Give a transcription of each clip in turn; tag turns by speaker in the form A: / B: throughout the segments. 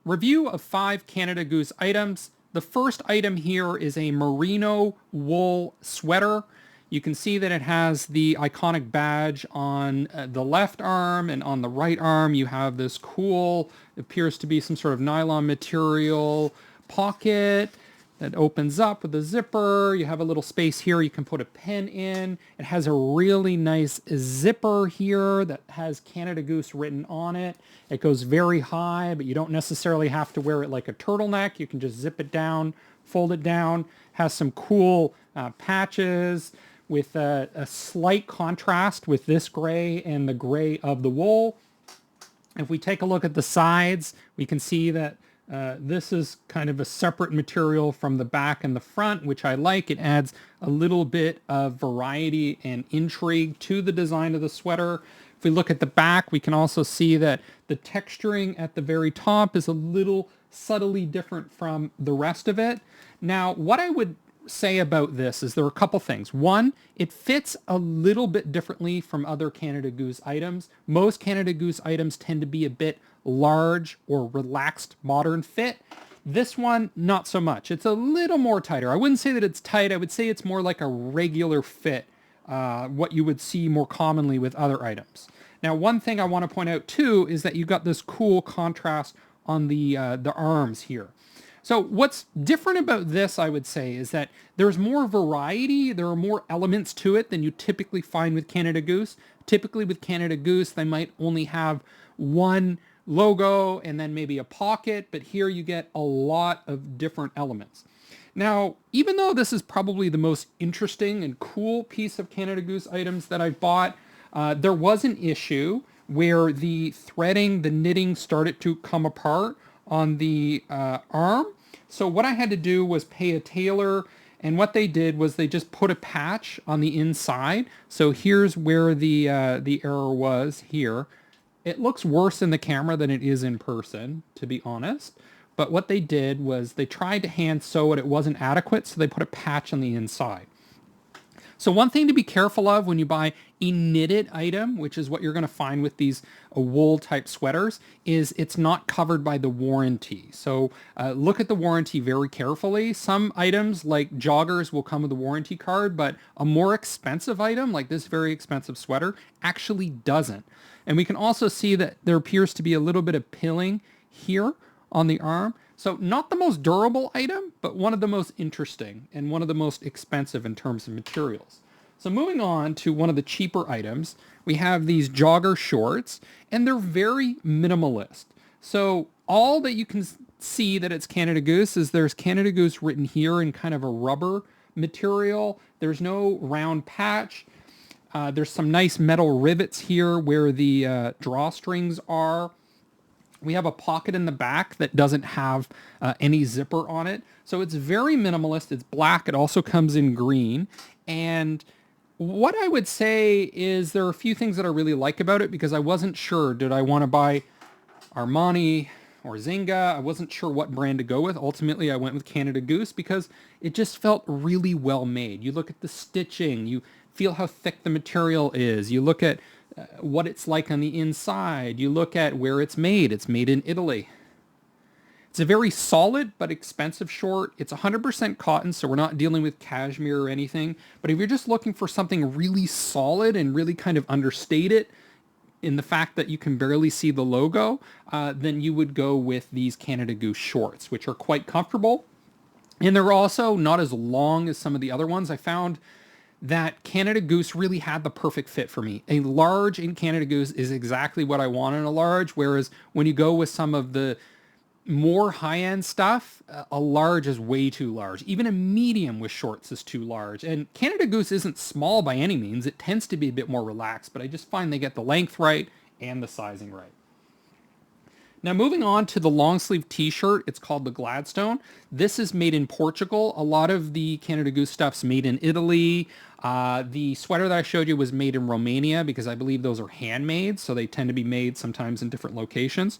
A: Review of 5 Canada Goose items. The first item here is a merino wool sweater. You can see that it has the iconic badge on the left arm, and on the right arm you have this cool, appears to be some sort of nylon material pocket that opens up with a zipper. You have a little space here you can put a pen in. It has a really nice zipper here that has Canada Goose written on it. It goes very high, but you don't necessarily have to wear it like a turtleneck. You can just zip it down, fold it down. Has some cool patches with a slight contrast with this gray and the gray of the wool. If we take a look at the sides, we can see that this is kind of a separate material from the back and the front, which I like. It adds a little bit of variety and intrigue to the design of the sweater. If we look at the back, we can also see that the texturing at the very top is a little subtly different from the rest of it. Now, what I would say about this is there are a couple things. One, it fits a little bit differently from other Canada Goose items. Most Canada Goose items tend to be a bit large or relaxed modern fit. This one, not so much. It's a little more tighter. I wouldn't say that it's tight. I would say it's more like a regular fit, what you would see more commonly with other items. Now, one thing I want to point out too is that you've got this cool contrast on the arms here. So what's different about this, I would say, is that there's more variety. There are more elements to it than you typically find with Canada Goose. Typically with Canada Goose, they might only have one logo and then maybe a pocket, but here you get a lot of different elements. Now, even though this is probably the most interesting and cool piece of Canada Goose items that I've bought, there was an issue where the threading, the knitting started to come apart on the arm. So what I had to do was pay a tailor, and what they did was they just put a patch on the inside. So here's where the error was here. It looks worse in the camera than it is in person, to be honest. But what they did was they tried to hand sew it. It wasn't adequate, so they put a patch on the inside. So one thing to be careful of when you buy a knitted item, which is what you're going to find with these wool type sweaters, is it's not covered by the warranty. So look at the warranty very carefully. Some items like joggers will come with a warranty card, but a more expensive item like this very expensive sweater actually doesn't. And we can also see that there appears to be a little bit of pilling here on the arm. So not the most durable item, but one of the most interesting and one of the most expensive in terms of materials. So moving on to one of the cheaper items, we have these jogger shorts, and they're very minimalist. So all that you can see that it's Canada Goose is there's Canada Goose written here in kind of a rubber material. There's no round patch. There's some nice metal rivets here where the drawstrings are. We have a pocket in the back that doesn't have any zipper on it. So it's very minimalist. It's black. It also comes in green. And what I would say is there are a few things that I really like about it because I wasn't sure. Did I want to buy Armani or Zynga? I wasn't sure what brand to go with. Ultimately, I went with Canada Goose because it just felt really well made. You look at the stitching. You feel how thick the material is. You look at what it's like on the inside. You look at where it's made. It's made in Italy. It's a very solid but expensive short. It's 100% cotton, so we're not dealing with cashmere or anything. But if you're just looking for something really solid and really kind of understated in the fact that you can barely see the logo, then you would go with these Canada Goose shorts, which are quite comfortable. And they're also not as long as some of the other ones. I found that Canada Goose really had the perfect fit for me. A large in Canada Goose is exactly what I want in a large, whereas when you go with some of the more high-end stuff, a large is way too large. Even a medium with shorts is too large. And Canada Goose isn't small by any means. It tends to be a bit more relaxed, but I just find they get the length right and the sizing right. Now moving on to the long sleeve t-shirt, it's called the Gladstone. This is made in Portugal. A lot of the Canada Goose stuff's made in Italy. The sweater that I showed you was made in Romania because I believe those are handmade, so they tend to be made sometimes in different locations.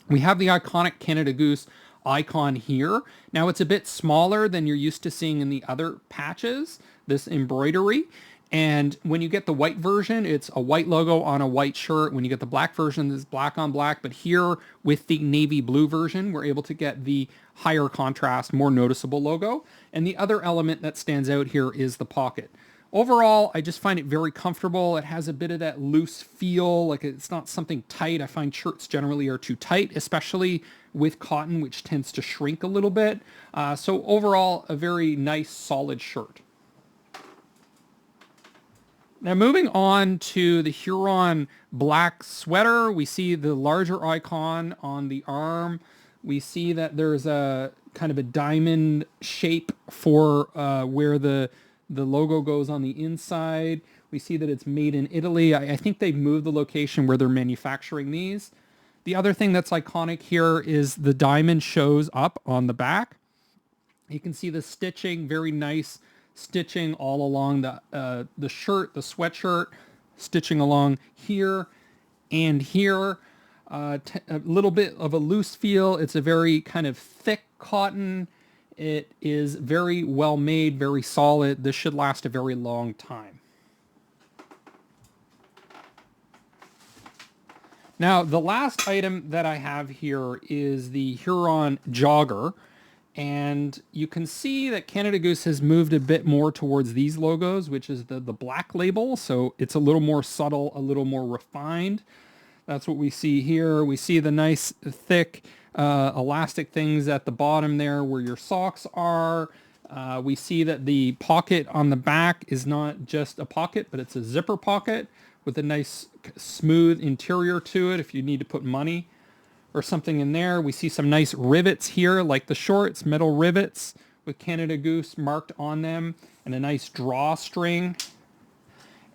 A: We have the iconic Canada Goose icon here. Now it's a bit smaller than you're used to seeing in the other patches, this embroidery. And when you get the white version, it's a white logo on a white shirt. When you get the black version, it's black on black. But here with the navy blue version, we're able to get the higher contrast, more noticeable logo. And the other element that stands out here is the pocket. Overall, I just find it very comfortable. It has a bit of that loose feel, like it's not something tight. I find shirts generally are too tight, especially with cotton, which tends to shrink a little bit. So overall, a very nice, solid shirt. Now moving on to the Huron black sweater, we see the larger icon on the arm. We see that there's a kind of a diamond shape for where the logo goes on the inside. We see that it's made in Italy. I think they've moved the location where they're manufacturing these. The other thing that's iconic here is the diamond shows up on the back. You can see the stitching, very nice stitching all along the shirt, the sweatshirt, stitching along here and here. A little bit of a loose feel. It's a very kind of thick cotton. It is very well made, very solid. This should last a very long time. Now, the last item that I have here is the Huron jogger. And you can see that Canada Goose has moved a bit more towards these logos, which is the black label. So it's a little more subtle, a little more refined. That's what we see here. We see the nice, thick, elastic things at the bottom there where your socks are. We see that the pocket on the back is not just a pocket, but it's a zipper pocket with a nice, smooth interior to it if you need to put money or something in there. We see some nice rivets here, like the shorts, metal rivets with Canada Goose marked on them, and a nice drawstring.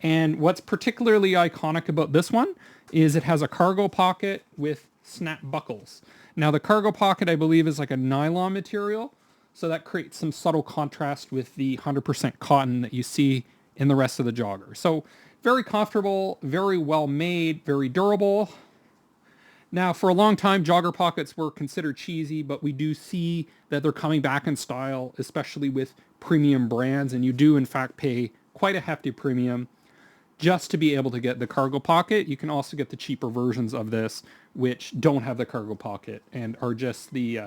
A: And what's particularly iconic about this one is it has a cargo pocket with snap buckles. Now the cargo pocket, I believe, is like a nylon material, so that creates some subtle contrast with the 100% cotton that you see in the rest of the jogger. So very comfortable, very well made, very durable. Now, for a long time, jogger pockets were considered cheesy, but we do see that they're coming back in style, especially with premium brands, and you do, in fact, pay quite a hefty premium just to be able to get the cargo pocket. You can also get the cheaper versions of this, which don't have the cargo pocket and are just the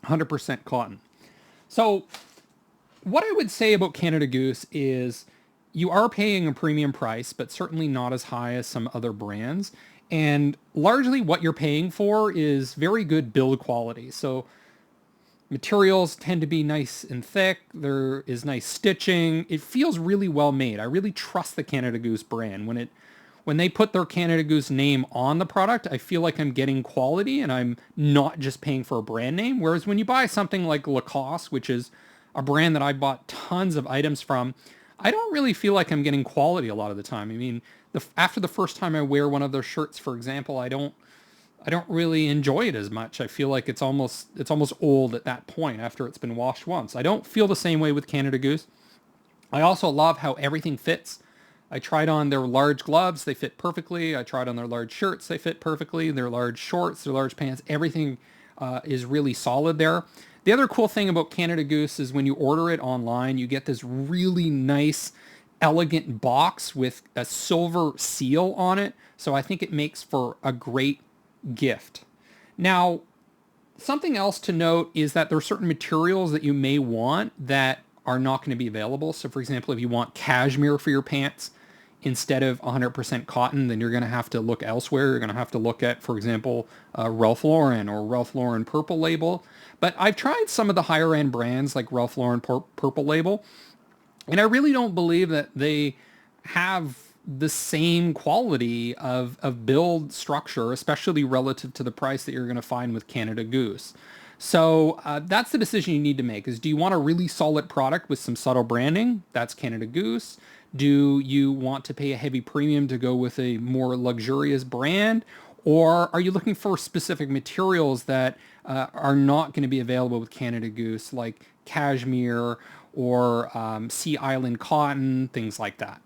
A: 100% cotton. So what I would say about Canada Goose is you are paying a premium price, but certainly not as high as some other brands. And largely what you're paying for is very good build quality. So materials tend to be nice and thick. There is nice stitching. It feels really well made. I really trust the Canada Goose brand. When they put their Canada Goose name on the product, I feel like I'm getting quality and I'm not just paying for a brand name. Whereas when you buy something like Lacoste, which is a brand that I bought tons of items from, I don't really feel like I'm getting quality a lot of the time. I mean, after the first time I wear one of their shirts, for example, I don't really enjoy it as much. I feel like it's almost old at that point after it's been washed once. I don't feel the same way with Canada Goose. I also love how everything fits. I tried on their large gloves, they fit perfectly. I tried on their large shirts, they fit perfectly. Their large shorts, their large pants, everything is really solid there. The other cool thing about Canada Goose is when you order it online, you get this really nice, elegant box with a silver seal on it. So I think it makes for a great gift. Now, something else to note is that there are certain materials that you may want that are not going to be available. So for example, if you want cashmere for your pants instead of 100% cotton, then you're going to have to look elsewhere. You're going to have to look at, for example, Ralph Lauren or Ralph Lauren Purple Label. But I've tried some of the higher end brands like Ralph Lauren Purple Label, and I really don't believe that they have the same quality of build structure, especially relative to the price that you're going to find with Canada Goose. So that's the decision you need to make is, do you want a really solid product with some subtle branding? That's Canada Goose. Do you want to pay a heavy premium to go with a more luxurious brand? Or are you looking for specific materials that are not going to be available with Canada Goose, like cashmere or Sea Island cotton, things like that?